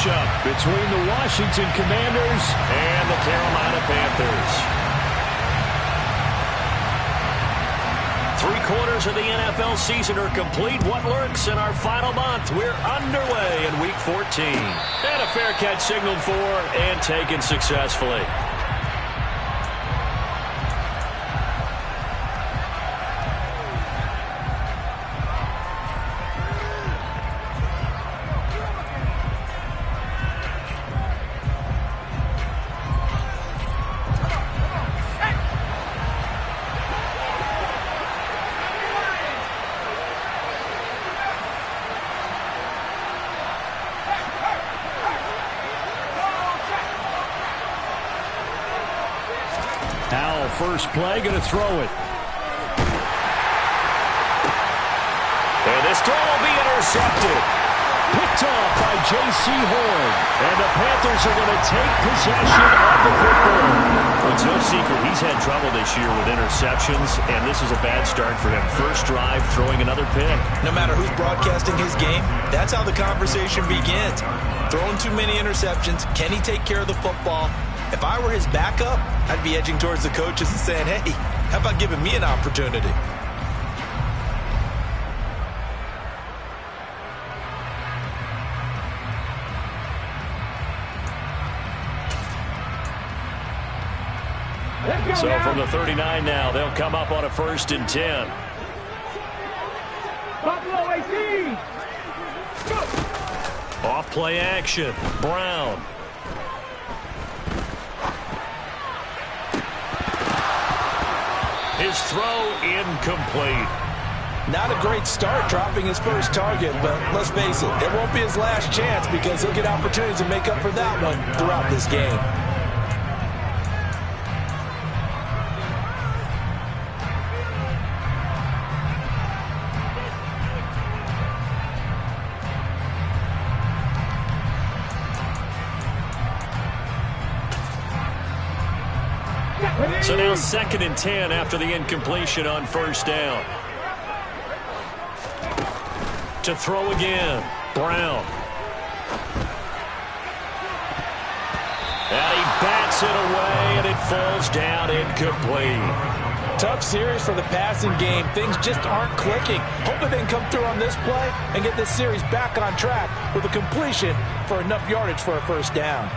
matchup between the Washington Commanders and the Carolina Panthers. 3/4 of the NFL season are complete. What lurks in our final month? We're underway in Week 14. And a fair catch signaled for and taken successfully. First play, going to throw it. And this throw will be intercepted. Picked off by J.C. Horn. And the Panthers are going to take possession of the football. Well, it's no secret he's had trouble this year with interceptions, and this is a bad start for him. First drive, throwing another pick. No matter who's broadcasting his game, that's how the conversation begins. Throwing too many interceptions. Can he take care of the football? If I were his backup, I'd be edging towards the coaches and saying, hey, how about giving me an opportunity? So from the 39 now, they'll come up on a 1st and 10. Buffalo 18. Off play action. Brown. His throw incomplete. Not a great start dropping his first target, but let's face it, it won't be his last chance because he'll get opportunities to make up for that one throughout this game. So now 2nd and 10 after the incompletion on 1st down. To throw again, Brown. And he bats it away, and it falls down incomplete. Tough series for the passing game. Things just aren't clicking. Hoping they can come through on this play and get this series back on track with a completion for enough yardage for a 1st down.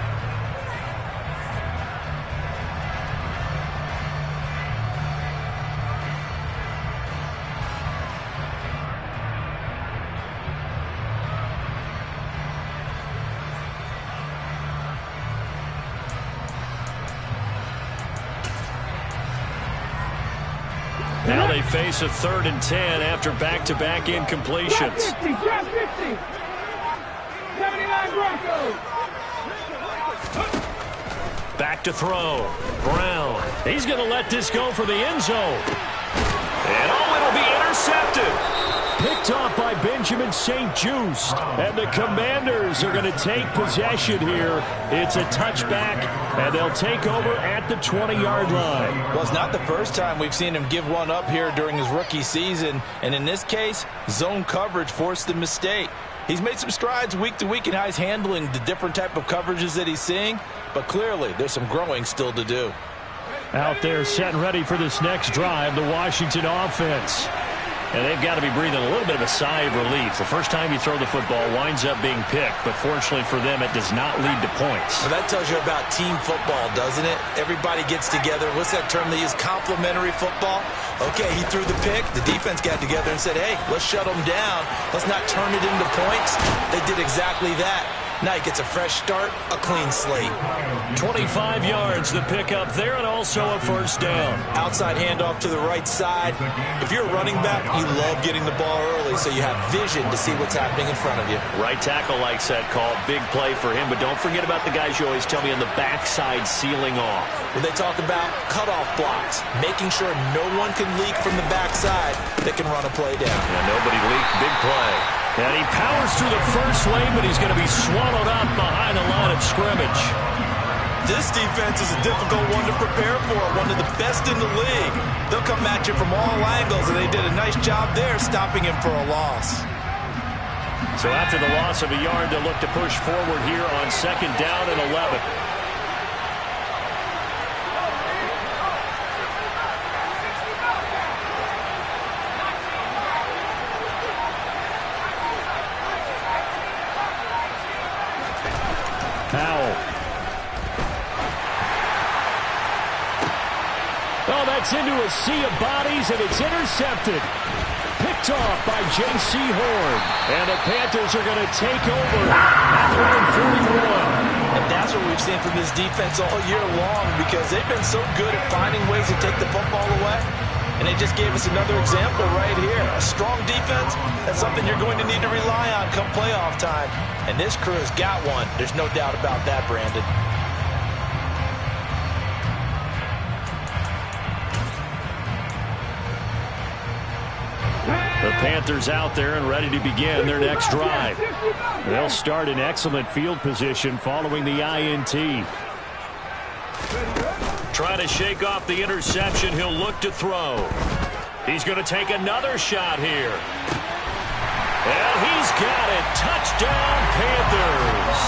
Now they face a 3rd and 10 after back-to-back incompletions. Drop 50. 79 Broncos. Back to throw. Brown. He's going to let this go for the end zone. And it'll be intercepted. Picked off by Benjamin St-Juste. And the Commanders are going to take possession here. It's a touchback, and they'll take over at the 20-yard line. Well, it's not the first time we've seen him give one up here during his rookie season. And in this case, zone coverage forced the mistake. He's made some strides week to week in how he's handling the different type of coverages that he's seeing. But clearly, there's some growing still to do. Out there set and ready for this next drive, the Washington offense. And they've got to be breathing a little bit of a sigh of relief. The first time you throw the football winds up being picked, but fortunately for them, it does not lead to points. Well, that tells you about team football, doesn't it? Everybody gets together. What's that term they use? Complementary football? Okay, he threw the pick. The defense got together and said, hey, let's shut them down. Let's not turn it into points. They did exactly that. Now he gets a fresh start, a clean slate. 25 yards the pickup there, and also a 1st down. Outside handoff to the right side. If you're a running back, you love getting the ball early so you have vision to see what's happening in front of you. Right tackle likes that call. Big play for him, but don't forget about the guys you always tell me on the backside sealing off. When they talk about cutoff blocks, making sure no one can leak from the backside that can run a play down. Yeah, nobody leaked. Big play. And he powers through the first lane, but he's going to be swallowed up behind the line of scrimmage. This defense is a difficult one to prepare for, one of the best in the league. They'll come at you from all angles, and they did a nice job there stopping him for a loss. So after the loss of a yard, they'll look to push forward here on 2nd down and 11. Powell. Oh, that's into a sea of bodies, and it's intercepted. Picked off by J.C. Horn. And the Panthers are going to take over at their own 41. And that's what we've seen from this defense all year long, because they've been so good at finding ways to take the football away. And they just gave us another example right here. A strong defense, that's something you're going to need to rely on come playoff time. And this crew has got one. There's no doubt about that, Brandon. The Panthers out there and ready to begin their next drive. They'll start in excellent field position following the INT. Trying to shake off the interception. He'll look to throw. He's going to take another shot here. And he's got it. Touchdown, Panthers.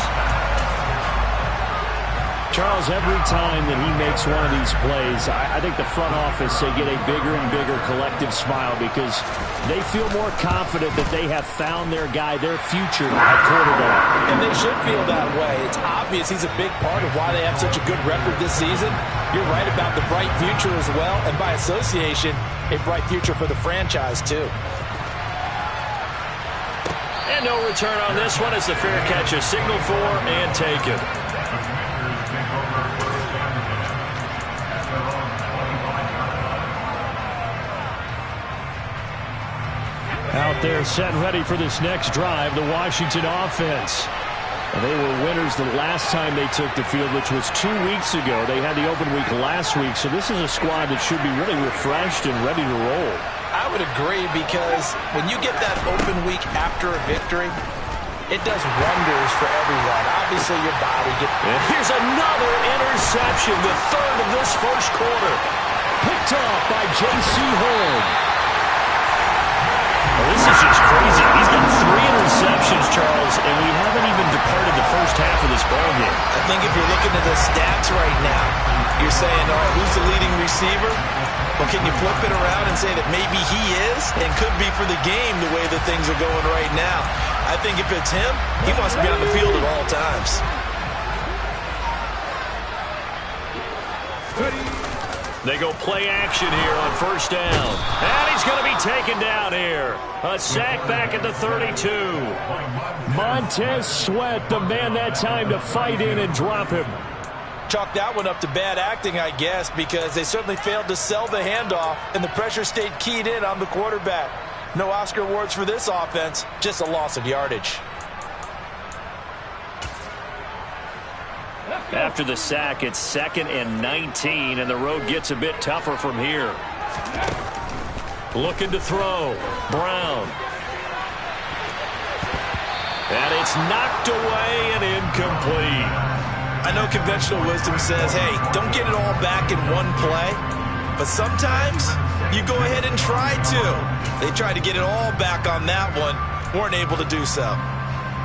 Charles, every time that he makes one of these plays, I think the front office, they get a bigger and bigger collective smile because they feel more confident that they have found their guy, their future at quarterback. And they should feel that way. It's obvious he's a big part of why they have such a good record this season. You're right about the bright future as well, and by association, a bright future for the franchise too. And no return on this one as the fair catch is signaled for and taken. Out there set and ready for this next drive, the Washington offense. They were winners the last time they took the field, which was 2 weeks ago. They had the open week last week, so this is a squad that should be really refreshed and ready to roll. I would agree, because when you get that open week after a victory, it does wonders for everyone. Obviously, your body gets... Here's another interception, the third of this first quarter. Picked off by J.C. Horn. Well, this is just crazy. He's got 3 interceptions, Charles, and we haven't even departed the first half of this ballgame. I think if you're looking at the stats right now, you're saying, all right, who's the leading receiver? Well, can you flip it around and say that maybe he is and could be for the game the way that things are going right now? I think if it's him, he wants to be on the field at all times. They go play action here on first down. And he's going to be taken down here. A sack back at the 32. Montez Sweat, the man that time to fight in and drop him. Chalk that one up to bad acting, I guess, because they certainly failed to sell the handoff, and the pressure stayed keyed in on the quarterback. No Oscar awards for this offense, just a loss of yardage. After the sack, it's 2nd and 19, and the road gets a bit tougher from here. Looking to throw. Brown. And it's knocked away and incomplete. I know conventional wisdom says, hey, don't get it all back in one play. But sometimes you go ahead and try to. They tried to get it all back on that one. Weren't able to do so.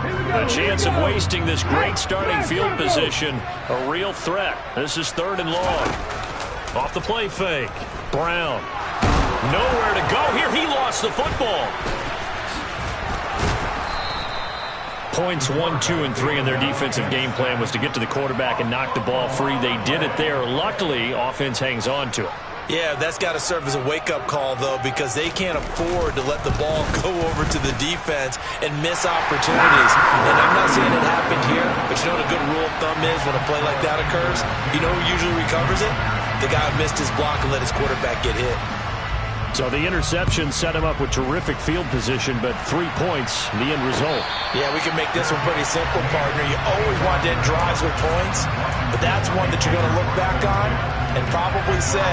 A chance of wasting this great starting field position. A real threat. This is 3rd and long. Off the play fake. Brown. Nowhere to go here. He lost the football. Points 1, 2, and 3 in their defensive game plan was to get to the quarterback and knock the ball free. They did it there. Luckily, offense hangs on to it. Yeah, that's got to serve as a wake-up call, though, because they can't afford to let the ball go over to the defense and miss opportunities. And I'm not saying it happened here, but you know what a good rule of thumb is when a play like that occurs? You know who usually recovers it? The guy who missed his block and let his quarterback get hit. So the interception set him up with terrific field position, but 3 points, the end result. Yeah, we can make this one pretty simple, partner. You always want to end drives with points, but that's one that you're going to look back on and probably say,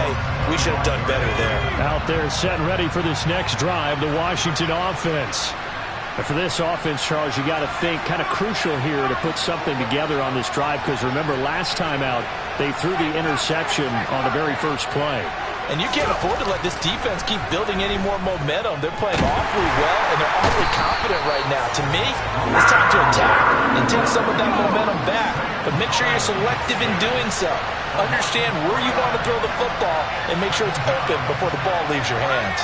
we should have done better there. Out there set and ready for this next drive, the Washington offense. And for this offense, Charles, you got to think kind of crucial here to put something together on this drive, because remember last time out, they threw the interception on the very first play. And you can't afford to let this defense keep building any more momentum. They're playing awfully well, and they're awfully confident right now. To me, it's time to attack and take some of that momentum back. But make sure you're selective in doing so. Understand where you want to throw the football and make sure it's open before the ball leaves your hands.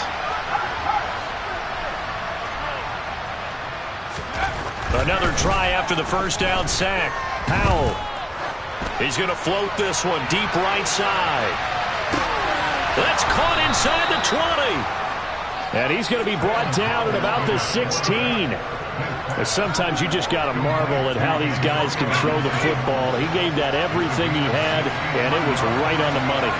Another try after the first down sack. Powell. He's going to float this one deep right side. That's caught inside the 20. And he's going to be brought down at about the 16. But sometimes you just got to marvel at how these guys can throw the football. He gave that everything he had, and it was right on the money.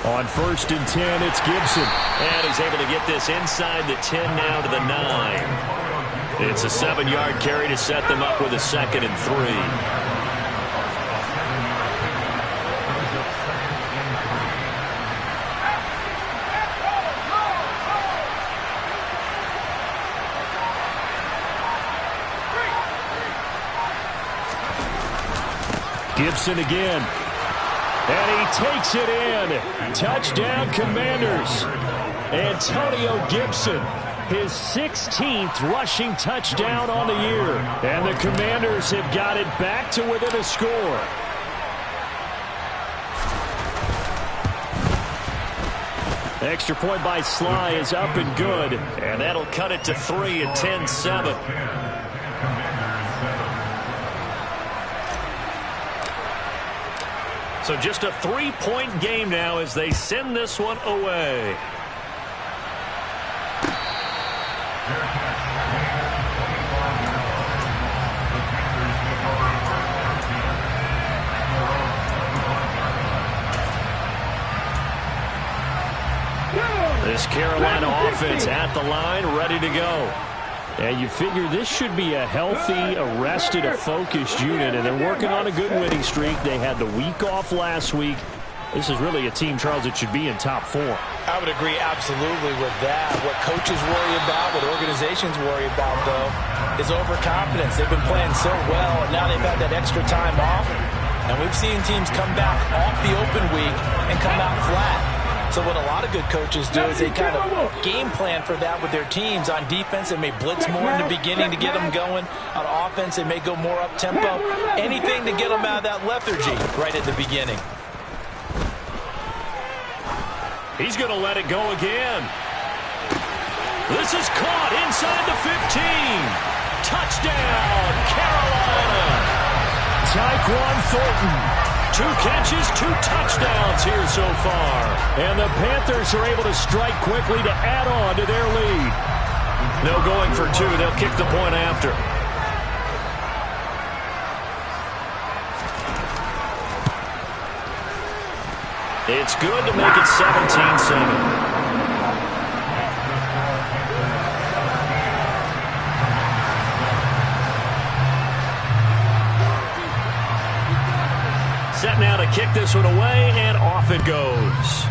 On 1st and 10, it's Gibson. And he's able to get this inside the 10 now to the 9. It's a 7-yard carry to set them up with a 2nd and 3. Gibson again. And he takes it in. Touchdown, Commanders. Antonio Gibson, his 16th rushing touchdown on the year. And the Commanders have got it back to within a score. Extra point by Sly is up and good. And that'll cut it to 3 at 10-7. So just a 3-point game now as they send this one away. This Carolina offense at the line, ready to go. And you figure this should be a healthy, arrested, a focused unit, and they're working on a good winning streak. They had the week off last week. This is really a team, Charles, that should be in top 4. I would agree absolutely with that. What coaches worry about, what organizations worry about, though, is overconfidence. They've been playing so well, and now they've had that extra time off. And we've seen teams come back off the open week and come out flat. So what a lot of good coaches do is they kind of game plan for that with their teams. On defense, they may blitz more in the beginning to get them going. On offense, they may go more up-tempo. Anything to get them out of that lethargy right at the beginning. He's going to let it go again. This is caught inside the 15. Touchdown, Carolina. Tyquan Thornton. 2 catches, 2 touchdowns here so far. And the Panthers are able to strike quickly to add on to their lead. No going for 2. They'll kick the point after. It's good to make it 17-7. Set now to kick this one away, and off it goes.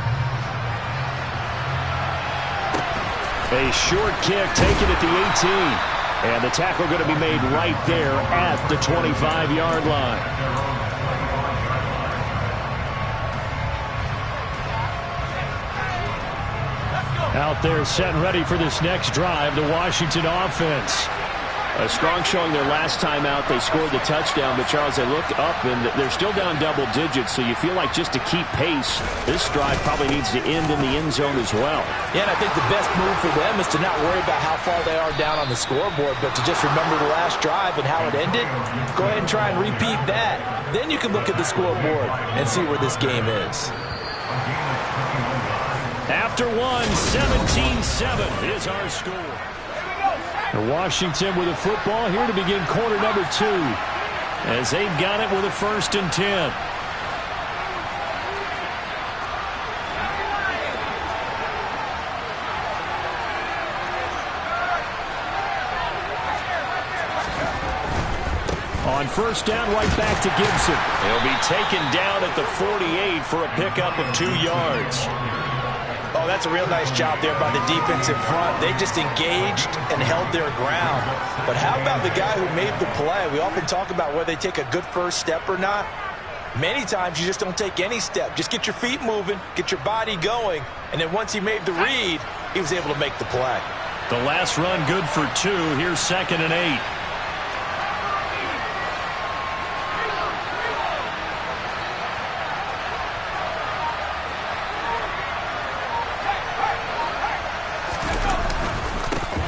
A short kick taken at the 18. And the tackle going to be made right there at the 25-yard line. Out there set and ready for this next drive, the Washington offense. A strong showing their last time out. They scored the touchdown, but Charles, they look up and they're still down double digits, so you feel like just to keep pace, this drive probably needs to end in the end zone as well. Yeah, and I think the best move for them is to not worry about how far they are down on the scoreboard, but to just remember the last drive and how it ended. Go ahead and try and repeat that. Then you can look at the scoreboard and see where this game is. After 17-7 is our score. And Washington with the football here to begin quarter number 2 as they've got it with a 1st and 10. On 1st down, right back to Gibson. He'll be taken down at the 48 for a pickup of 2 yards. Oh, that's a real nice job there by the defense in front. They just engaged and held their ground. But how about the guy who made the play? We often talk about whether they take a good first step or not. Many times you just don't take any step. Just get your feet moving, get your body going, and then once he made the read, he was able to make the play. The last run good for 2. Here's 2nd and 8.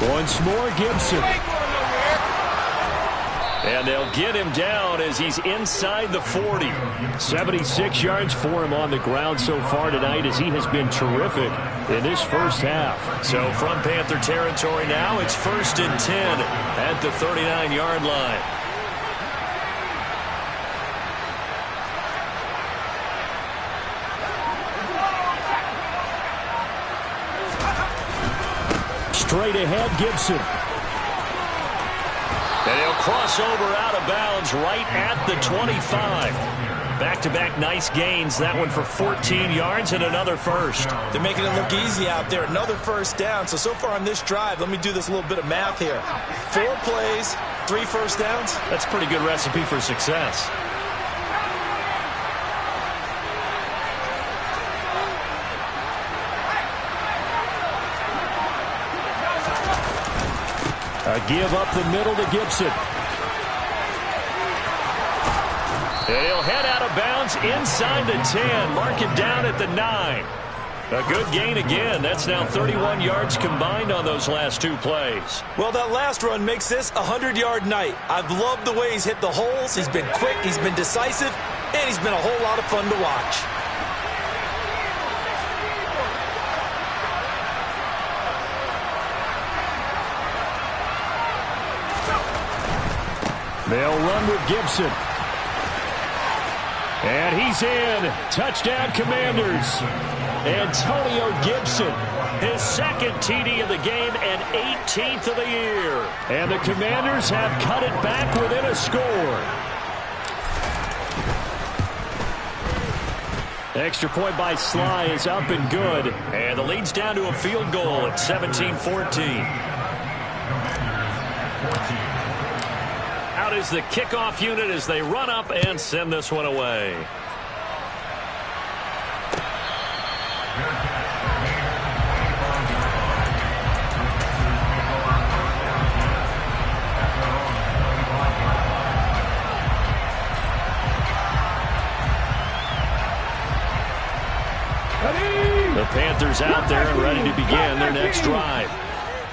Once more, Gibson. And they'll get him down as he's inside the 40. 76 yards for him on the ground so far tonight as he has been terrific in this first half. So from Panther territory now, it's 1st and 10 at the 39-yard line. Straight ahead, Gibson. And he'll cross over out of bounds right at the 25. Back-to-back nice gains. That one for 14 yards and another first. They're making it look easy out there. Another first down. So far on this drive, let me do this little bit of math here. 4 plays, 3 first downs. That's a pretty good recipe for success. A give up the middle to Gibson. And he'll head out of bounds inside the 10. Mark him down at the 9. A good gain again. That's now 31 yards combined on those last 2 plays. Well, that last run makes this a 100-yard night. I've loved the way he's hit the holes. He's been quick, he's been decisive, and he's been a whole lot of fun to watch. They'll run with Gibson. And he's in. Touchdown, Commanders. Antonio Gibson, his 2nd TD of the game and 18th of the year. And the Commanders have cut it back within a score. Extra point by Sly is up and good. And the lead's down to a field goal at 17-14. Out is the kickoff unit as they run up and send this one away. The Panthers out there and ready to begin their next drive.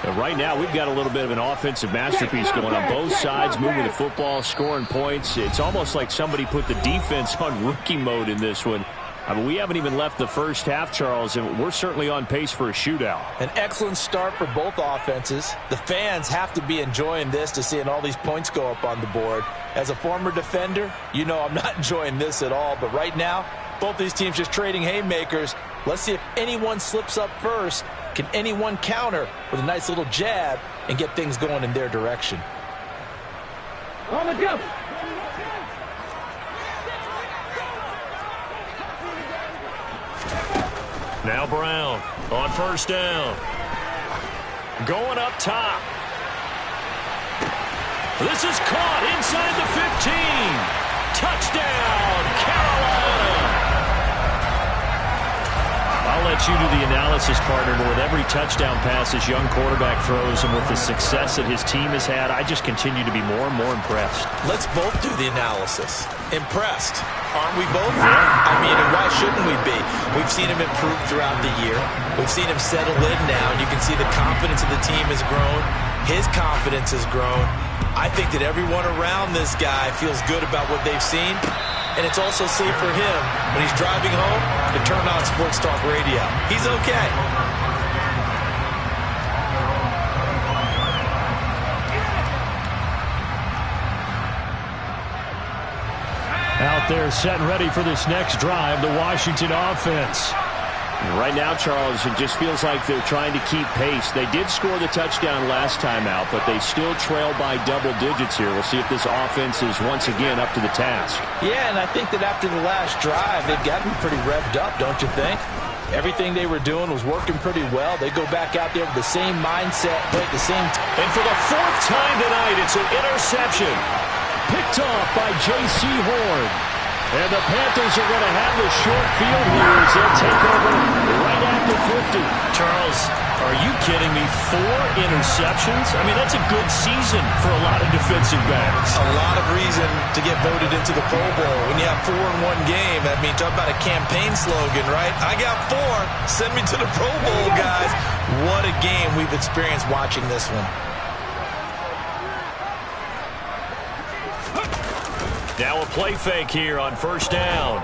And right now, we've got a little bit of an offensive masterpiece going on both sides, moving the football, scoring points. It's almost like somebody put the defense on rookie mode in this one. I mean, we haven't even left the first half, Charles, and we're certainly on pace for a shootout. An excellent start for both offenses. The fans have to be enjoying this to seeing all these points go up on the board. As a former defender, you know I'm not enjoying this at all. But right now, both these teams just trading haymakers. Let's see if anyone slips up first. Can anyone counter with a nice little jab and get things going in their direction? On the go. Now Brown on first down. Going up top. This is caught inside the 15. Touchdown, Carolina. I'll let you do the analysis, partner, but with every touchdown pass this young quarterback throws and with the success that his team has had, I just continue to be more and more impressed. Let's both do the analysis. Impressed. Aren't we both? I mean, and why shouldn't we be? We've seen him improve throughout the year. We've seen him settle in now, and you can see the confidence of the team has grown. His confidence has grown. I think that everyone around this guy feels good about what they've seen. And it's also safe for him when he's driving home to turn on Sports Talk Radio. He's okay. Out there set and ready for this next drive, the Washington offense. And right now, Charles, it just feels like they're trying to keep pace. They did score the touchdown last time out, but they still trail by double digits here. We'll see if this offense is once again up to the task. Yeah, and I think that after the last drive, they've got to be pretty revved up, don't you think? Everything they were doing was working pretty well. They go back out there with the same mindset, play at the same time. And for the fourth time tonight, it's an interception. Picked off by J.C. Horn. And the Panthers are going to have the short field here as they'll take over right at the 50. Charles, are you kidding me? 4 interceptions? I mean, that's a good season for a lot of defensive backs. A lot of reason to get voted into the Pro Bowl. When you have 4 in one game, I mean, talk about a campaign slogan, right? I got 4. Send me to the Pro Bowl, guys. What a game we've experienced watching this one. Now a play fake here on first down.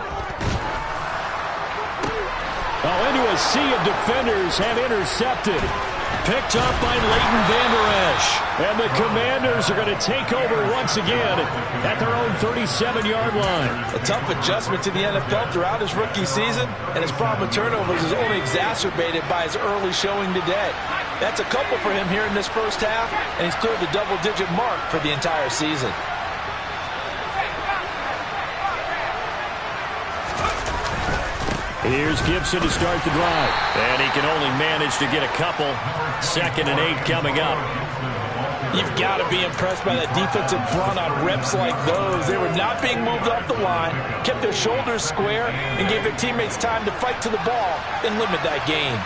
Well, into a sea of defenders and intercepted. Picked up by Leighton Vander Esch. And the Commanders are going to take over once again at their own 37-yard line. A tough adjustment to the NFL throughout his rookie season, and his problem with turnovers is only exacerbated by his early showing today. That's a couple for him here in this first half, and he's cleared the double-digit mark for the entire season. Here's Gibson to start the drive. And he can only manage to get a couple. 2nd and 8 coming up. You've got to be impressed by that defensive front on reps like those. They were not being moved off the line, kept their shoulders square, and gave their teammates time to fight to the ball and limit that gain.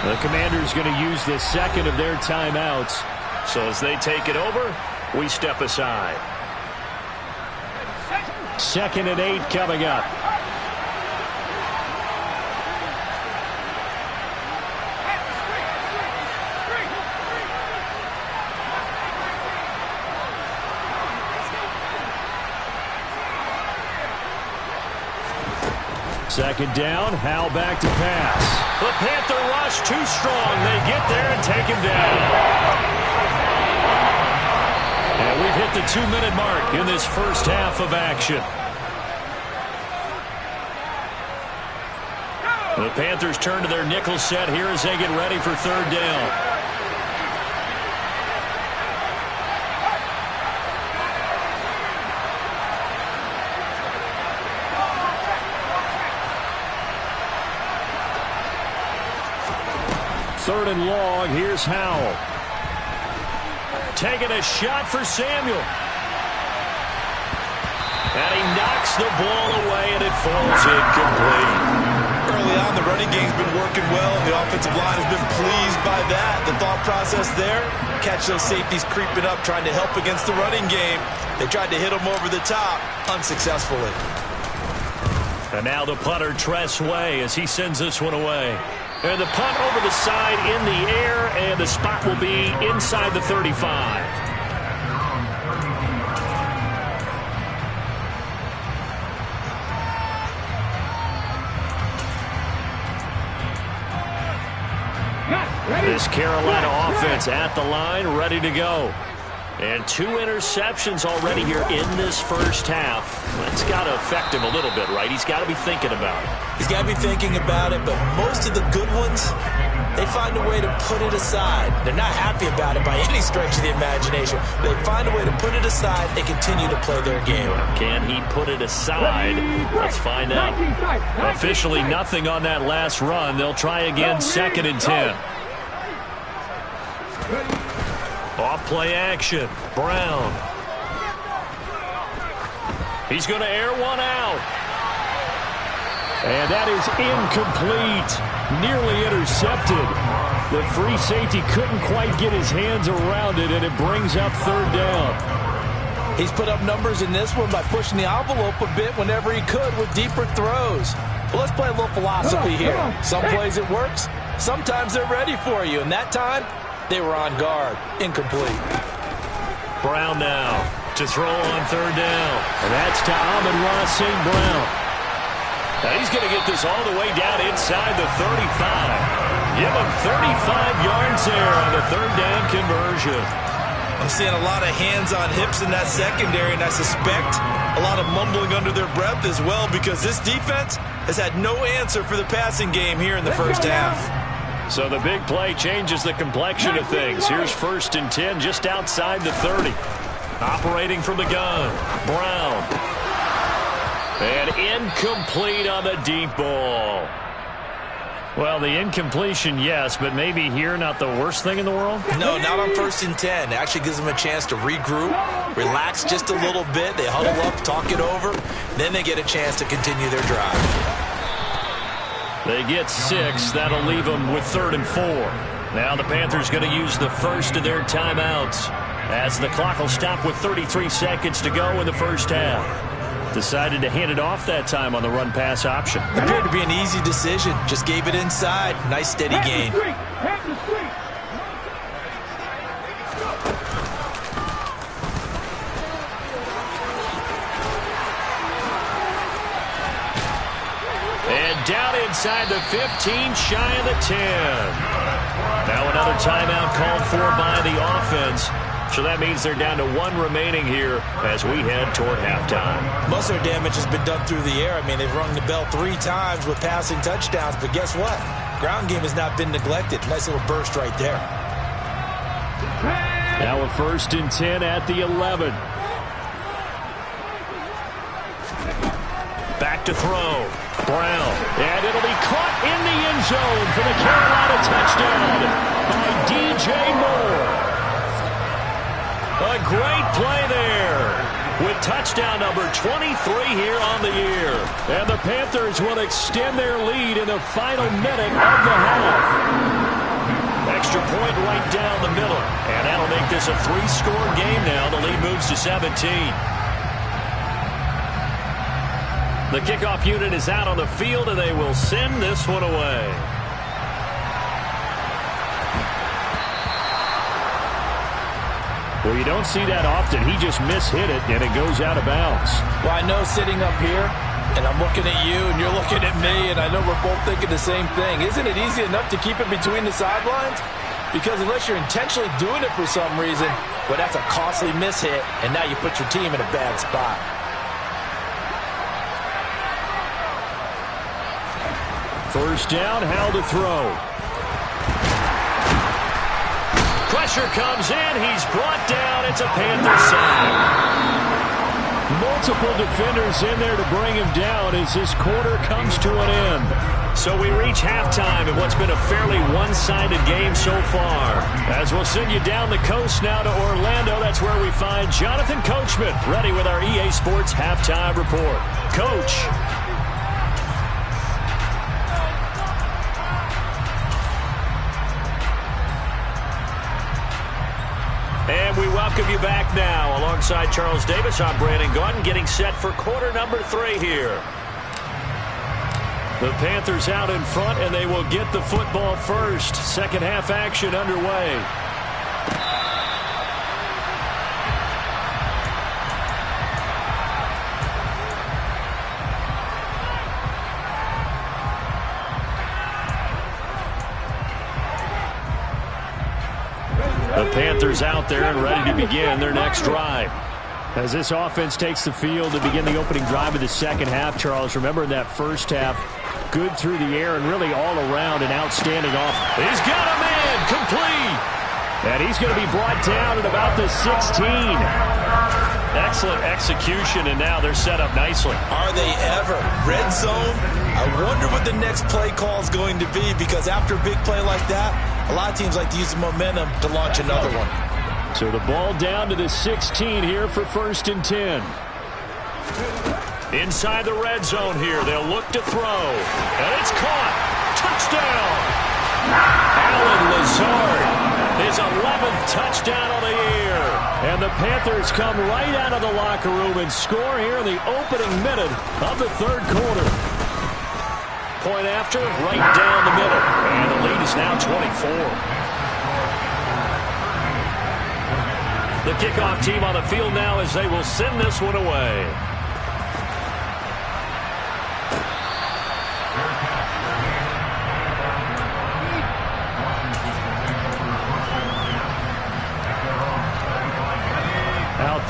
The Commanders going to use the second of their timeouts. So as they take it over, we step aside. 2nd and 8 coming up. Second down, Howell back to pass. The Panther rush too strong. They get there and take him down. And we've hit the 2-minute mark in this first half of action. The Panthers turn to their nickel set here as they get ready for 3rd down. Third and long, here's Howell. Taking a shot for Samuel. And he knocks the ball away, and it falls incomplete. Early on, the running game's been working well. The offensive line has been pleased by that. The thought process there, catch those safeties creeping up, trying to help against the running game. They tried to hit them over the top, unsuccessfully. And now the punter, Tress Way, as he sends this one away. And the punt over the side in the air, and the spot will be inside the 35. This Carolina offense at the line, ready to go. And 2 interceptions already here in this first half. That's got to affect him a little bit, right? He's got to be thinking about it. He's got to be thinking about it, but most of the good ones, they find a way to put it aside. They're not happy about it by any stretch of the imagination. They find a way to put it aside and continue to play their game. Can he put it aside? Let's find out. Officially nothing on that last run. They'll try again, 2nd and 10. Off play action. Brown. He's going to air one out. And that is incomplete. Nearly intercepted. The free safety couldn't quite get his hands around it, and it brings up 3rd down. He's put up numbers in this one by pushing the envelope a bit whenever he could with deeper throws. Well, let's play a little philosophy here. Some plays it works. Sometimes they're ready for you. And that time, they were on guard. Incomplete. Brown now to throw on 3rd down. And that's to Amon-Ra St. Brown. Now he's going to get this all the way down inside the 35. Give him 35 yards there on the 3rd down conversion. I'm seeing a lot of hands on hips in that secondary, and I suspect a lot of mumbling under their breath as well, because this defense has had no answer for the passing game here in the first half. So the big play changes the complexion of things. Here's 1st and 10 just outside the 30. Operating from the gun, Brown. And incomplete on the deep ball. Well, the incompletion, yes, but maybe here not the worst thing in the world? No, not on 1st and 10. It actually gives them a chance to regroup, relax just a little bit. They huddle up, talk it over. Then they get a chance to continue their drive. They get 6. That'll leave them with 3rd and 4. Now the Panthers going to use the first of their timeouts, as the clock will stop with 33 seconds to go in the first half. Decided to hand it off that time on the run-pass option. Appeared to be an easy decision. Just gave it inside. Nice steady gain. And down inside the 15, shy of the 10. Now another timeout called for by the offense. So that means they're down to 1 remaining here as we head toward halftime. Most of their damage has been done through the air. I mean, they've rung the bell 3 times with passing touchdowns. But guess what? Ground game has not been neglected. Nice little burst right there. Now a 1st and 10 at the 11. Back to throw. Brown. And it'll be caught in the end zone for the Carolina touchdown by DJ Moore. A great play there with touchdown number 23 here on the year. And the Panthers will extend their lead in the final minute of the half. Extra point right down the middle. And that'll make this a 3-score game now. The lead moves to 17. The kickoff unit is out on the field, and they will send this one away. Well, you don't see that often. He just mishit it, and it goes out of bounds. Well, I know sitting up here, and I'm looking at you, and you're looking at me, and I know we're both thinking the same thing. Isn't it easy enough to keep it between the sidelines? Because unless you're intentionally doing it for some reason, well, that's a costly mishit, and now you put your team in a bad spot. First down, how to throw. Pressure comes in. He's brought down. It's a Panther sack. Multiple defenders in there to bring him down as this quarter comes to an end. So we reach halftime in what's been a fairly one-sided game so far. As we'll send you down the coast now to Orlando, that's where we find Jonathan Coachman ready with our EA Sports Halftime Report. Coach. And we welcome you back now. Alongside Charles Davis, I'm Brandon Gaudin, getting set for quarter number 3 here. The Panthers out in front, and they will get the football first. Second half action underway. The Panthers out there and ready to begin their next drive. As this offense takes the field to begin the opening drive of the second half, Charles, remember in that first half, good through the air and really all around an outstanding offense. He's got a man complete. And he's going to be brought down at about the 16. Excellent execution, and now they're set up nicely. Are they ever? Red zone? I wonder what the next play call is going to be, because after a big play like that, a lot of teams like to use the momentum to launch another one. So the ball down to the 16 here for 1st and 10. Inside the red zone here, they'll look to throw. And it's caught. Touchdown! Alan Lazard, his 11th touchdown on the year. And the Panthers come right out of the locker room and score here in the opening minute of the third quarter. Point after, right down the middle. And the lead is now 24. The kickoff team on the field now as they will send this one away.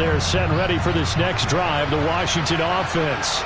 there set and ready for this next drive, the Washington offense.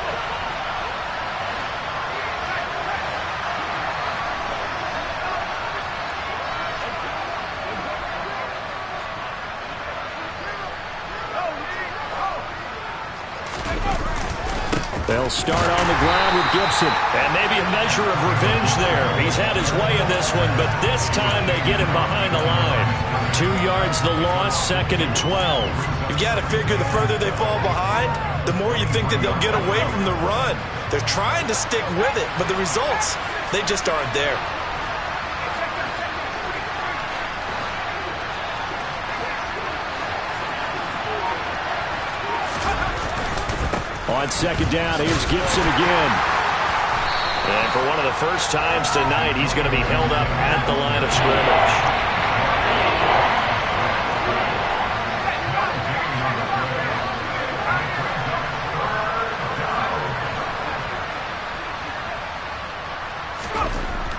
They'll start on the ground with Gibson. And maybe a measure of revenge there. He's had his way in this one, but this time they get him behind the line. 2 yards the loss, 2nd and 12. You've got to figure the further they fall behind, the more you think that they'll get away from the run. They're trying to stick with it, but the results, they just aren't there. On 2nd down, here's Gibson again. And for one of the first times tonight, he's going to be held up at the line of scrimmage.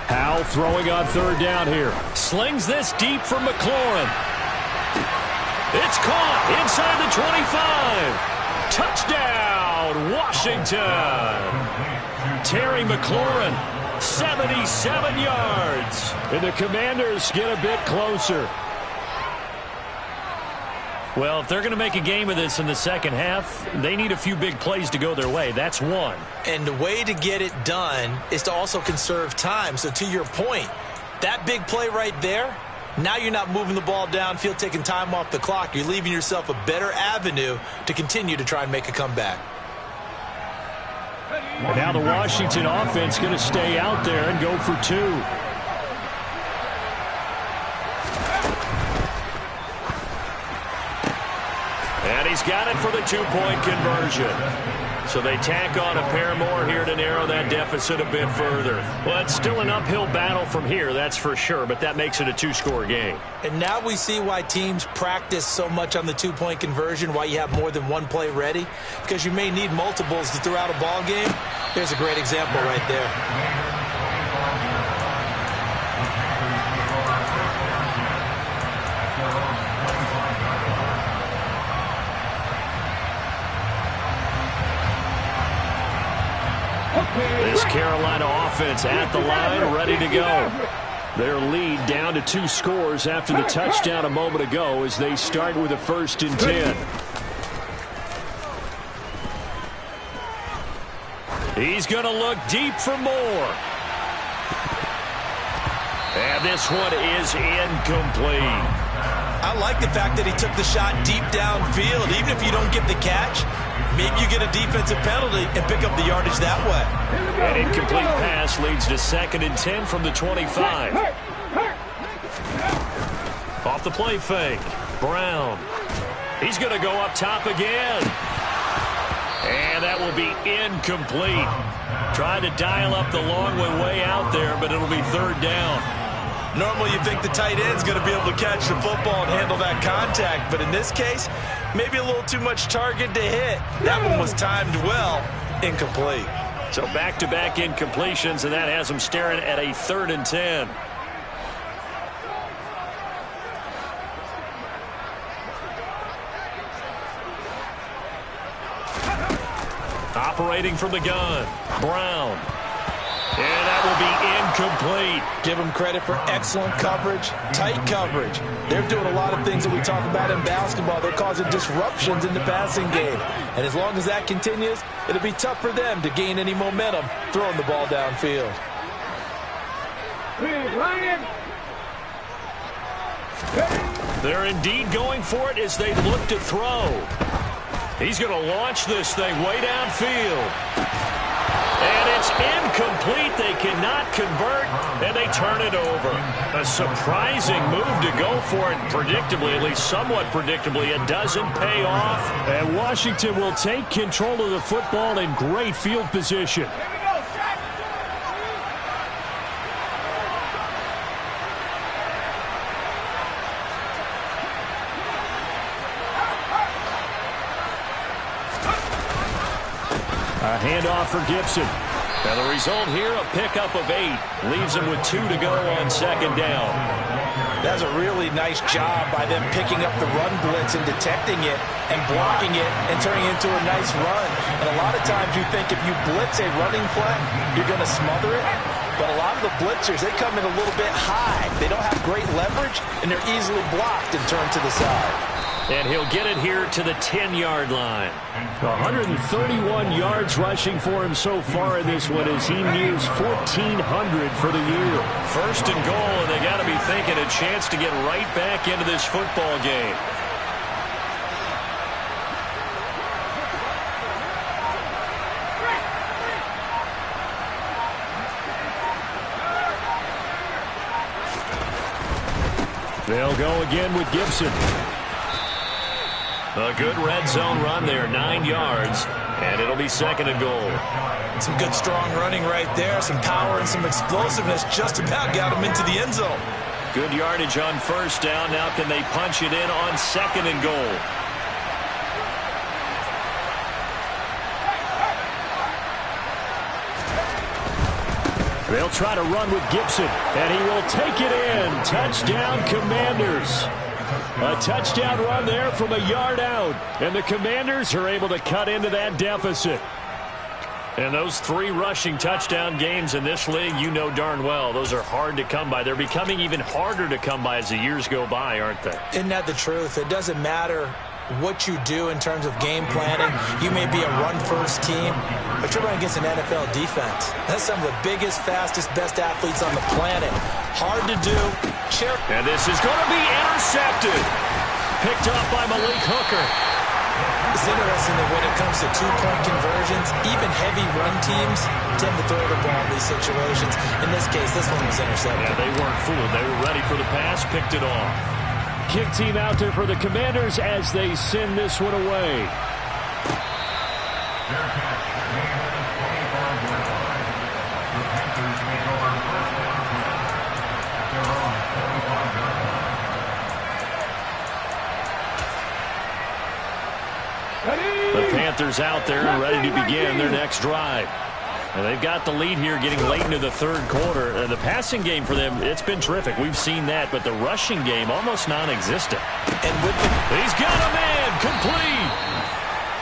Howell throwing on 3rd down here. Slings this deep for McLaurin. It's caught inside the 25. Touchdown, Washington. Terry McLaurin, 77 yards. And the Commanders get a bit closer. Well, if they're going to make a game of this in the second half, they need a few big plays to go their way. That's one. And the way to get it done is to also conserve time. So to your point, that big play right there, now you're not moving the ball downfield, taking time off the clock. You're leaving yourself a better avenue to continue to try and make a comeback. Now the Washington offense going to stay out there and go for 2. And he's got it for the 2-point conversion. So they tack on a pair more here to narrow that deficit a bit further. Well, it's still an uphill battle from here, that's for sure, but that makes it a 2-score game. And now we see why teams practice so much on the 2-point conversion, why you have more than one play ready, because you may need multiples to throughout a ball game. Here's a great example right there. This Carolina offense at the line, ready to go. Their lead down to 2 scores after the touchdown a moment ago as they start with a 1st and 10. He's going to look deep for more. And this one is incomplete. I like the fact that he took the shot deep downfield. Even if you don't get the catch, maybe you get a defensive penalty and pick up the yardage that way. An incomplete pass leads to 2nd and 10 from the 25. Off the play fake. Brown. He's going to go up top again. And that will be incomplete. Trying to dial up the long one way out there, but it'll be 3rd down. Normally you think the tight end's going to be able to catch the football and handle that contact, but in this case, maybe a little too much target to hit. That one was timed well, incomplete. So back-to-back incompletions, and that has him staring at a 3rd and 10. Operating from the gun, Brown. And that will be incomplete. Give them credit for excellent coverage, tight coverage. They're doing a lot of things that we talk about in basketball. They're causing disruptions in the passing game. And as long as that continues, it'll be tough for them to gain any momentum throwing the ball downfield. They're indeed going for it as they look to throw. He's going to launch this thing way downfield. And it's incomplete. They cannot convert, and they turn it over. A surprising move to go for it. Predictably, at least somewhat predictably, it doesn't pay off. And Washington will take control of the football in great field position. A handoff for Gibson. And the result here, a pickup of 8. Leaves him with 2 to go on 2nd down. That's a really nice job by them picking up the run blitz and detecting it and blocking it and turning it into a nice run. And a lot of times you think if you blitz a running play, you're going to smother it. But a lot of the blitzers, they come in a little bit high. They don't have great leverage, and they're easily blocked and turned to the side. And he'll get it here to the 10-yard line. 131 yards rushing for him so far in this one as he nears 1,400 for the year. First and goal, and they got to be thinking a chance to get right back into this football game. They'll go again with Gibson. A good red zone run there, 9 yards, and it'll be second and goal. Some good strong running right there, some power and some explosiveness just about got him into the end zone. Good yardage on first down. Now can they punch it in on second and goal? They'll try to run with Gibson, and he will take it in. Touchdown, Commanders. A touchdown run there from a yard out, and the Commanders are able to cut into that deficit. And those 3 rushing touchdown games in this league, you know darn well, those are hard to come by. They're becoming even harder to come by as the years go by, aren't they? Isn't that the truth? It doesn't matter what you do in terms of game planning. You may be a run-first team, but you're running against an NFL defense. That's some of the biggest, fastest, best athletes on the planet. Hard to do. And this is going to be intercepted. Picked up by Malik Hooker. It's interesting that when it comes to two-point conversions, even heavy run teams tend to throw the ball in these situations. In this case, this one was intercepted. Yeah, they weren't fooled. They were ready for the pass, picked it off. Kick team out there for the Commanders as they send this one away. The Panthers out there and ready to begin their next drive. And they've got the lead here getting late into the third quarter. The passing game for them, it's been terrific. We've seen that, but the rushing game almost non-existent. And he's got a man complete.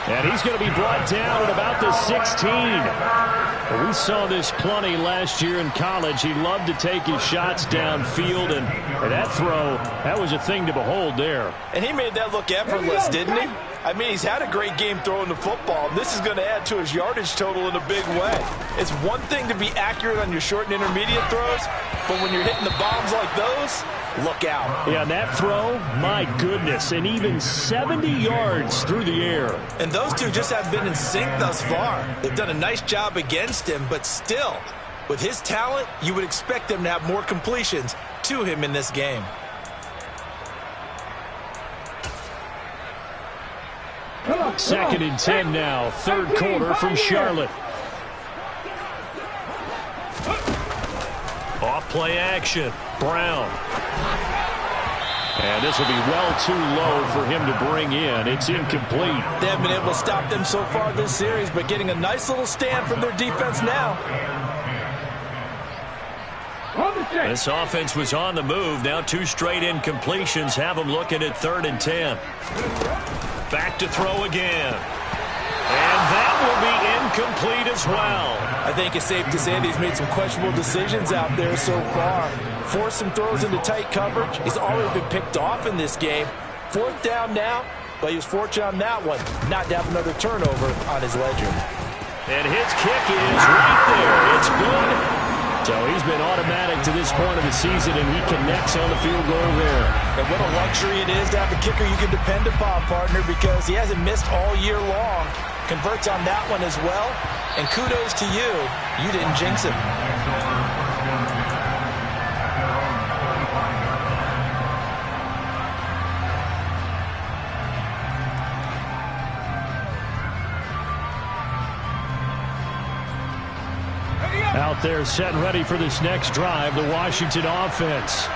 And he's going to be brought down at about the 16. We saw this plenty last year in college. He loved to take his shots downfield, and that throw, that was a thing to behold there. And he made that look effortless, didn't he? I mean, he's had a great game throwing the football. This is going to add to his yardage total in a big way. It's one thing to be accurate on your short and intermediate throws, but when you're hitting the bombs like those, look out. Yeah, that throw, my goodness, and even 70 yards through the air. And those two just have been in sync thus far. They've done a nice job against him, but still, with his talent, you would expect them to have more completions to him in this game. Second and 10 now, third quarter from Charlotte. Off play action, Brown. And this will be well too low for him to bring in. It's incomplete. They haven't been able to stop them so far this series, but getting a nice little stand from their defense now. This offense was on the move. Now 2 straight incompletions have them looking at third and 10. Back to throw again. And that will be incomplete as well. I think it's safe to say that he's made some questionable decisions out there so far. Forced some throws into tight coverage. He's already been picked off in this game. 4th down now, but he was fortunate on that one not to have another turnover on his ledger. And his kick is right there. It's good. So he's been automatic to this point of the season, and he connects on the field goal there. And what a luxury it is to have a kicker you can depend upon, partner, because he hasn't missed all year long. Converts on that one as well. And kudos to you. You didn't jinx him. Out there set and ready for this next drive, the Washington offense.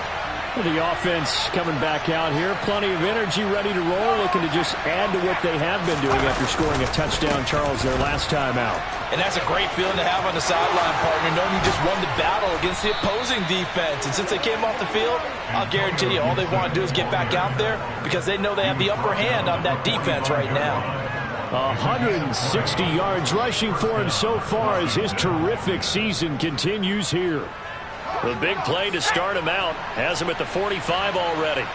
The offense coming back out here. Plenty of energy, ready to roll, looking to just add to what they have been doing after scoring a touchdown, Charles, their last time out. And that's a great feeling to have on the sideline, partner, knowing you just won the battle against the opposing defense. And since they came off the field, I'll guarantee you all they want to do is get back out there because they know they have the upper hand on that defense right now. 160 yards rushing for him so far as his terrific season continues here. The big play to start him out has him at the 45 already.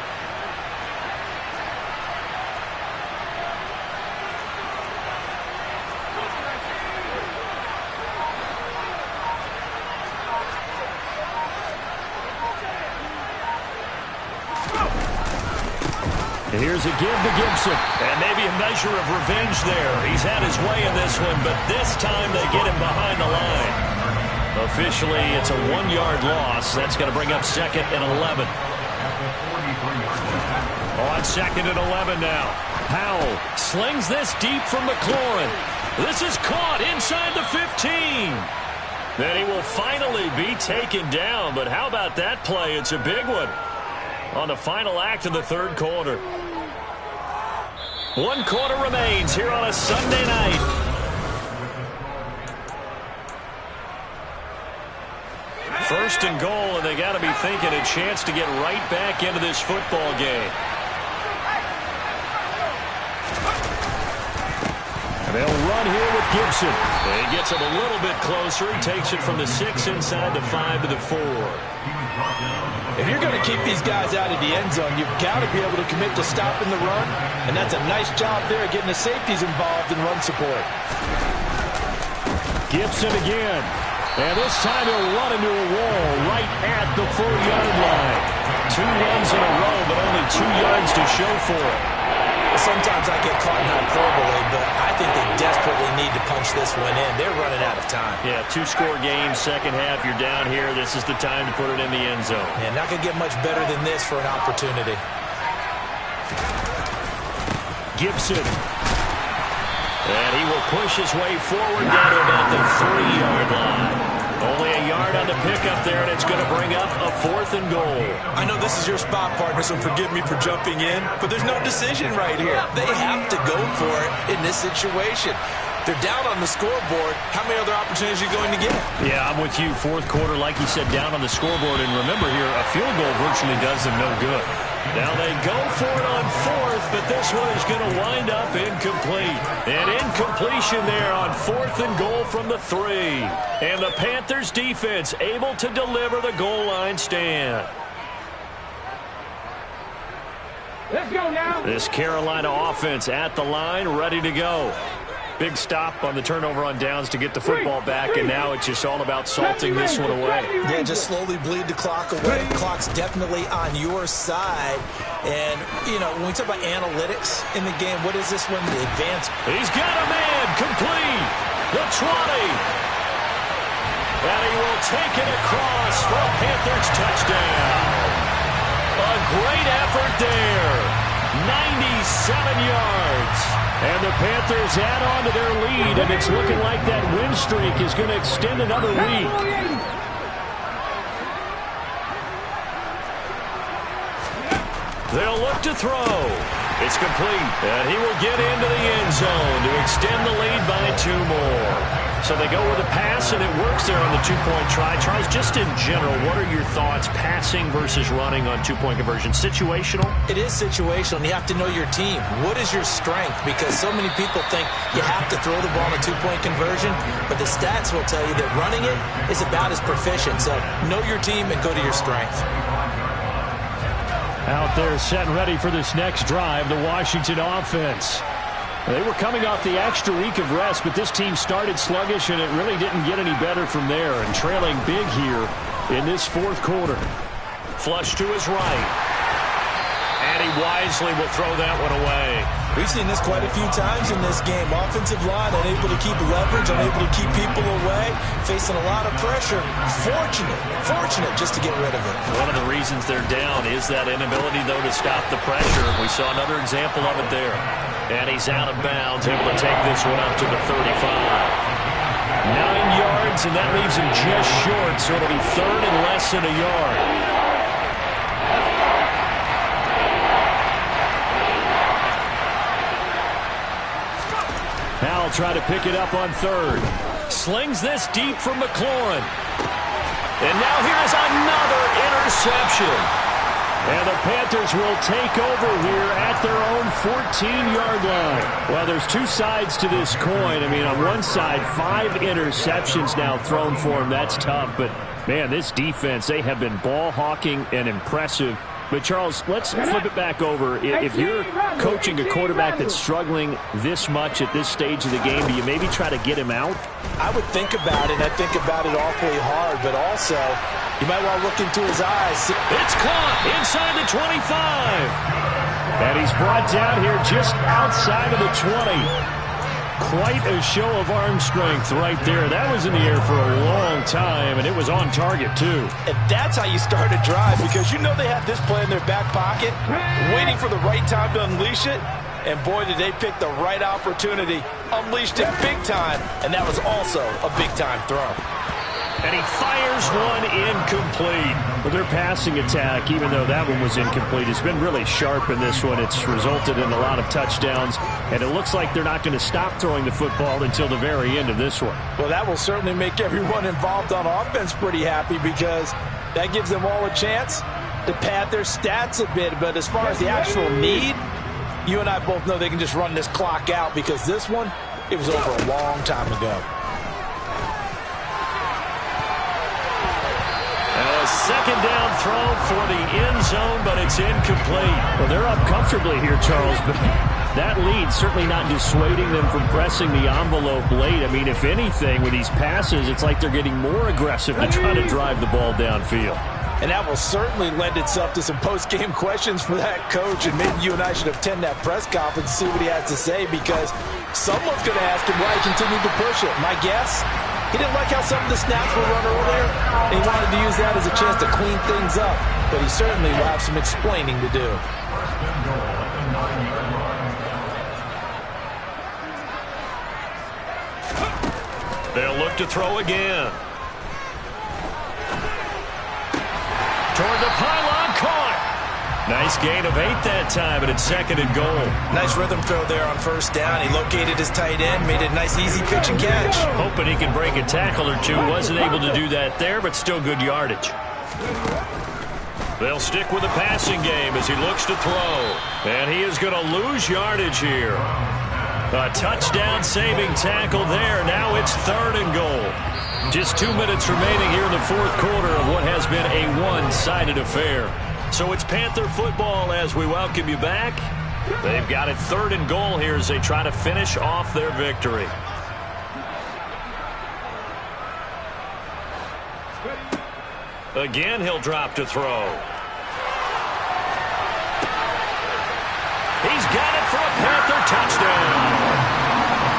Here's a give to Gibson. And maybe a measure of revenge there. He's had his way in this one, but this time they get him behind the line. Officially, it's a 1-yard loss. That's going to bring up 2nd and 11. On 2nd and 11 now. Powell slings this deep from McLaurin. This is caught inside the 15. Then he will finally be taken down. But how about that play? It's a big one on the final act of the third quarter. 1 quarter remains here on a Sunday night. First and goal, and they got to be thinking a chance to get right back into this football game. And they'll run here with Gibson. And he gets him a little bit closer. He takes it from the 6 inside the 5 to the 4. If you're going to keep these guys out of the end zone, you've got to be able to commit to stopping the run, and that's a nice job there getting the safeties involved in run support. Gibson again. And this time he'll run into a wall right at the 4-yard line. 2 runs in a row, but only 2 yards to show for it. Sometimes I get caught in hyperbole, but I think they desperately need to punch this one in. They're running out of time. Yeah, 2-score game, second half, you're down here. This is the time to put it in the end zone. And not going to get much better than this for an opportunity. Gibson. And he will push his way forward down to about the 3-yard line. Only a yard on the pickup there, and it's going to bring up a 4th and goal. I know this is your spot, partner, so forgive me for jumping in, but there's no decision right here. They have to go for it in this situation. They're down on the scoreboard. How many other opportunities are you going to get? Yeah, I'm with you. 4th quarter, like you said, down on the scoreboard. And remember here, a field goal virtually does them no good. Now they go for it on 4th, but this one is going to wind up incomplete. An incompletion there on 4th and goal from the 3. And the Panthers defense able to deliver the goal line stand. Let's go now. This Carolina offense at the line, ready to go. Big stop on the turnover on downs to get the football back, and now it's just all about salting this one away. Yeah, just slowly bleed the clock away. The clock's definitely on your side. And, you know, when we talk about analytics in the game, what is this one? The advanced. He's got a man complete. The 20. And he will take it across for a Panthers touchdown. A great effort there. 97 yards. And the Panthers add on to their lead, and it's looking like that win streak is going to extend another week. They'll look to throw. It's complete, and he will get into the end zone to extend the lead by 2 more. So they go with a pass, and it works there on the 2-point try. Charles, just in general, what are your thoughts passing versus running on 2-point conversion? Situational? It is situational, and you have to know your team. What is your strength? Because so many people think you have to throw the ball in a 2-point conversion, but the stats will tell you that running it is about as proficient. So know your team and go to your strength. Out there set and ready for this next drive, the Washington offense. They were coming off the extra week of rest, but this team started sluggish, and it really didn't get any better from there, and trailing big here in this 4th quarter. Flush to his right. And he wisely will throw that one away. We've seen this quite a few times in this game. Offensive line unable to keep leverage, unable to keep people away, facing a lot of pressure. Fortunate just to get rid of it. One of the reasons they're down is that inability, though, to stop the pressure. We saw another example of it there. And he's out of bounds, able to take this one up to the 35. 9 yards, and that leaves him just short, so it'll be 3rd and less than a yard. try to pick it up on third. Slings this deep from McLaurin. And now here's another interception. And the Panthers will take over here at their own 14-yard line. Well, there's two sides to this coin. I mean, on one side, 5 interceptions now thrown for him. That's tough. But, man, this defense, they have been ball hawking and impressive. But, Charles, let's flip it back over. If you're coaching a quarterback that's struggling this much at this stage of the game, do you maybe try to get him out? I would think about it, and I think about it awfully hard, but also you might want to look into his eyes. It's caught inside the 25. And he's brought down here just outside of the 20. Quite a show of arm strength right there. That was in the air for a long time, and it was on target, too. And that's how you start a drive, because you know they have this play in their back pocket, waiting for the right time to unleash it. And, boy, did they pick the right opportunity. Unleashed it big time, and that was also a big-time throw. And he fires one incomplete. Well, their passing attack, even though that one was incomplete, has been really sharp in this one. It's resulted in a lot of touchdowns, and it looks like they're not going to stop throwing the football until the very end of this one. Well, that will certainly make everyone involved on offense pretty happy, because that gives them all a chance to pad their stats a bit. But as far as the actual need, you and I both know they can just run this clock out, because this one, it was over a long time ago. Second down throw for the end zone, but it's incomplete. Well, they're up comfortably here, Charles, but that lead certainly not dissuading them from pressing the envelope late. I mean, if anything, with these passes, it's like they're getting more aggressive to try to drive the ball downfield. And that will certainly lend itself to some post-game questions for that coach, and maybe you and I should attend that press conference and see what he has to say, because someone's going to ask him why he continued to push it. My guess, he didn't like how some of the snaps were run earlier, and he wanted to use that as a chance to clean things up. But he certainly will have some explaining to do. They'll look to throw again. Toward the pylon, caught. Nice gain of 8 that time, but it's second and goal. Nice rhythm throw there on first down. He located his tight end, made it a nice, easy pitch and catch. Hoping he can break a tackle or two. Wasn't able to do that there, but still good yardage. They'll stick with the passing game as he looks to throw. And he is going to lose yardage here. A touchdown-saving tackle there. Now it's third and goal. Just 2 minutes remaining here in the fourth quarter of what has been a one-sided affair. So it's Panther football as we welcome you back. They've got it third and goal here as they try to finish off their victory. Again, he'll drop to throw. He's got it for a Panther touchdown.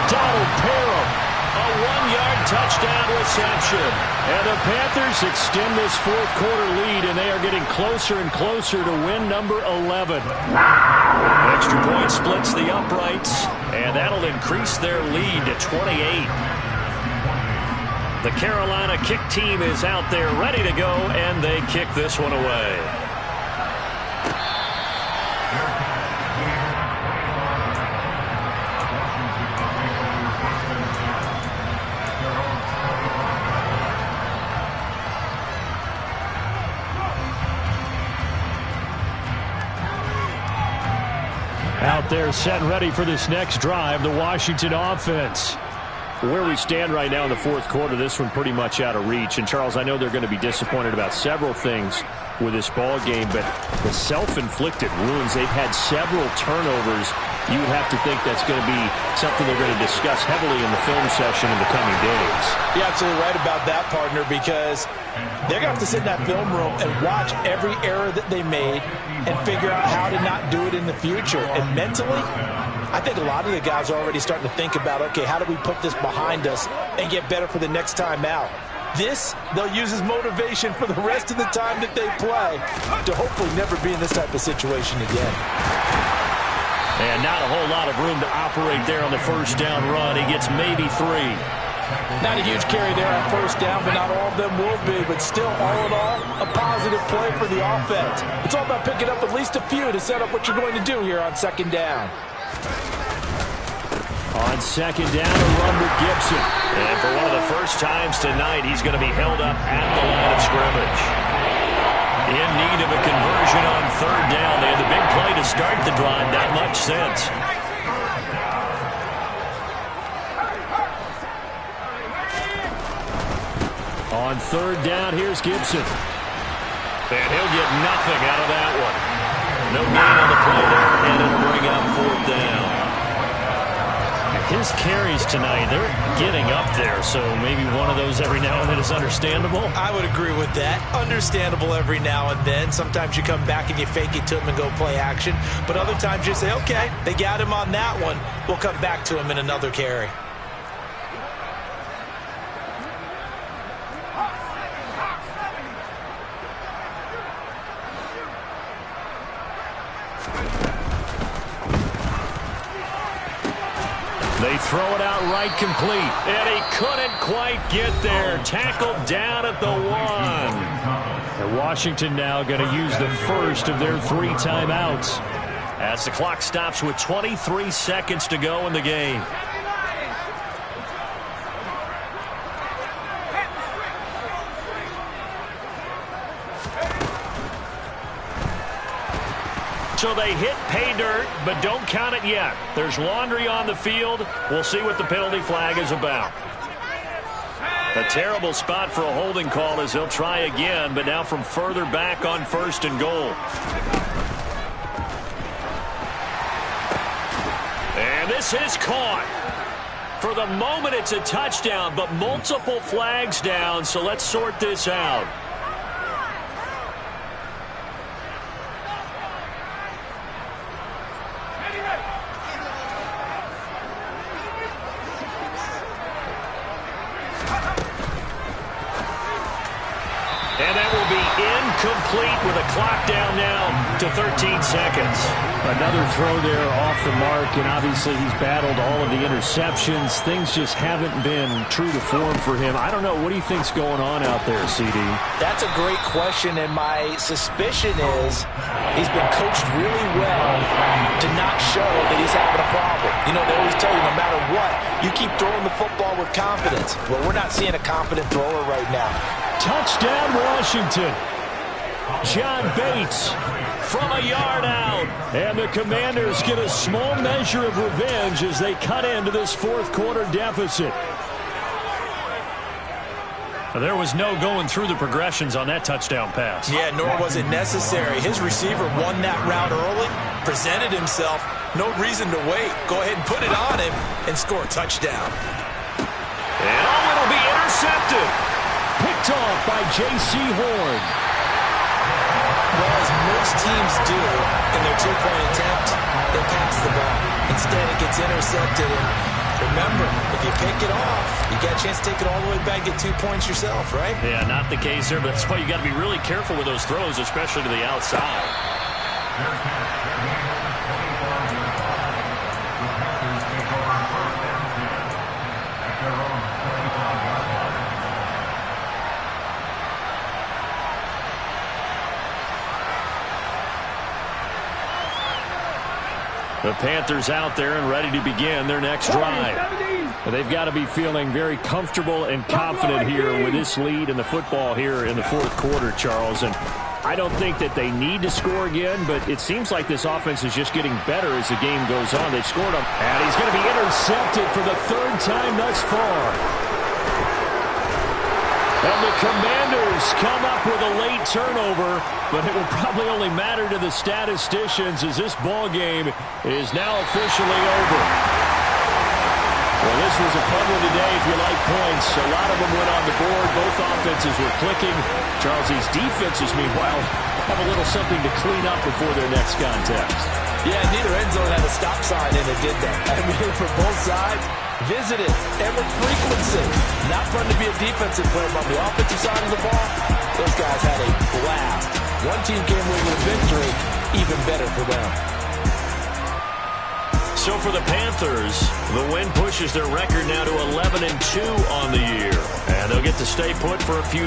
Donald Parham. A 1-yard touchdown reception. And the Panthers extend this fourth quarter lead, and they are getting closer and closer to win number 11. Extra point splits the uprights, and that'll increase their lead to 28. The Carolina kick team is out there ready to go, and they kick this one away. Out there set and ready for this next drive, the Washington offense. Where we stand right now in the fourth quarter, this one pretty much out of reach. And, Charles, I know they're going to be disappointed about several things with this ball game, but the self-inflicted wounds, they've had several turnovers. You would have to think that's going to be something they're going to discuss heavily in the film session in the coming days. You're absolutely right about that, partner, because they're going to have to sit in that film room and watch every error that they made and figure out how to not do it in the future. And mentally, I think a lot of the guys are already starting to think about, okay, how do we put this behind us and get better for the next time out? This, they'll use as motivation for the rest of the time that they play to hopefully never be in this type of situation again. And not a whole lot of room to operate there on the first down run. He gets maybe 3. Not a huge carry there on first down, but not all of them will be. But still, all in all, a positive play for the offense. It's all about picking up at least a few to set up what you're going to do here on second down. On second down, a run with Gibson. And for one of the first times tonight, he's going to be held up at the line of scrimmage. In need of a conversion on third down. They had the big play to start the drive. Not much sense. On third down, here's Gibson. And he'll get nothing out of that one. No gain on the play there, and it'll bring up fourth down. His carries tonight, they're getting up there, so maybe one of those every now and then is understandable. I would agree with that. Understandable every now and then. Sometimes you come back and you fake it to him and go play action. But other times you say, okay, they got him on that one. We'll come back to him in another carry. They throw it out right complete, and he couldn't quite get there. Tackled down at the 1. And Washington now going to use the first of their 3 timeouts as the clock stops with 23 seconds to go in the game. So they hit pay dirt, but don't count it yet. There's laundry on the field. We'll see what the penalty flag is about. A terrible spot for a holding call as they'll try again, but now from further back on first and goal. And this is caught. For the moment, it's a touchdown, but multiple flags down, so let's sort this out. And that will be incomplete with a clock down now to 13 seconds. Another throw there off the mark, and obviously he's battled all of the interceptions. Things just haven't been true to form for him. I don't know. What do you think's going on out there, CD? That's a great question, and my suspicion is he's been coached really well to not show that he's having a problem. You know, they always tell you no matter what, you keep throwing the football with confidence. Well, we're not seeing a confident thrower right now. Touchdown, Washington. John Bates from a yard out. And the Commanders get a small measure of revenge as they cut into this fourth quarter deficit. There was no going through the progressions on that touchdown pass. Yeah, nor was it necessary. His receiver won that route early, presented himself. No reason to wait. Go ahead and put it on him and score a touchdown. And it'll be intercepted. Picked off by J.C. Horn. Well, as most teams do in their two-point attempt, they pass the ball. Instead, it gets intercepted. And remember, if you pick it off, you got a chance to take it all the way back, get 2 points yourself, right? Yeah, not the case there, but that's why you got to be really careful with those throws, especially to the outside. The Panthers out there and ready to begin their next drive. They've got to be feeling very comfortable and confident here with this lead in the football here in the fourth quarter, Charles. And I don't think that they need to score again, but it seems like this offense is just getting better as the game goes on. They've scored him, and he's going to be intercepted for the 3rd time thus far. And the Commanders come up with a late turnover, but it will probably only matter to the statisticians as this ball game is now officially over. Well, this was a fun one today if you like points. A lot of them went on the board. Both offenses were clicking. Charles, these defenses, meanwhile, have a little something to clean up before their next contest. Yeah, neither end zone had a stop sign in it, did they? I mean, for both sides, visit it, and with frequency. Not fun to be a defensive player, but on the offensive side of the ball, those guys had a blast. One team came away with a victory, even better for them. So for the Panthers, the win pushes their record now to 11-2 on the year. And they'll get to stay put for a few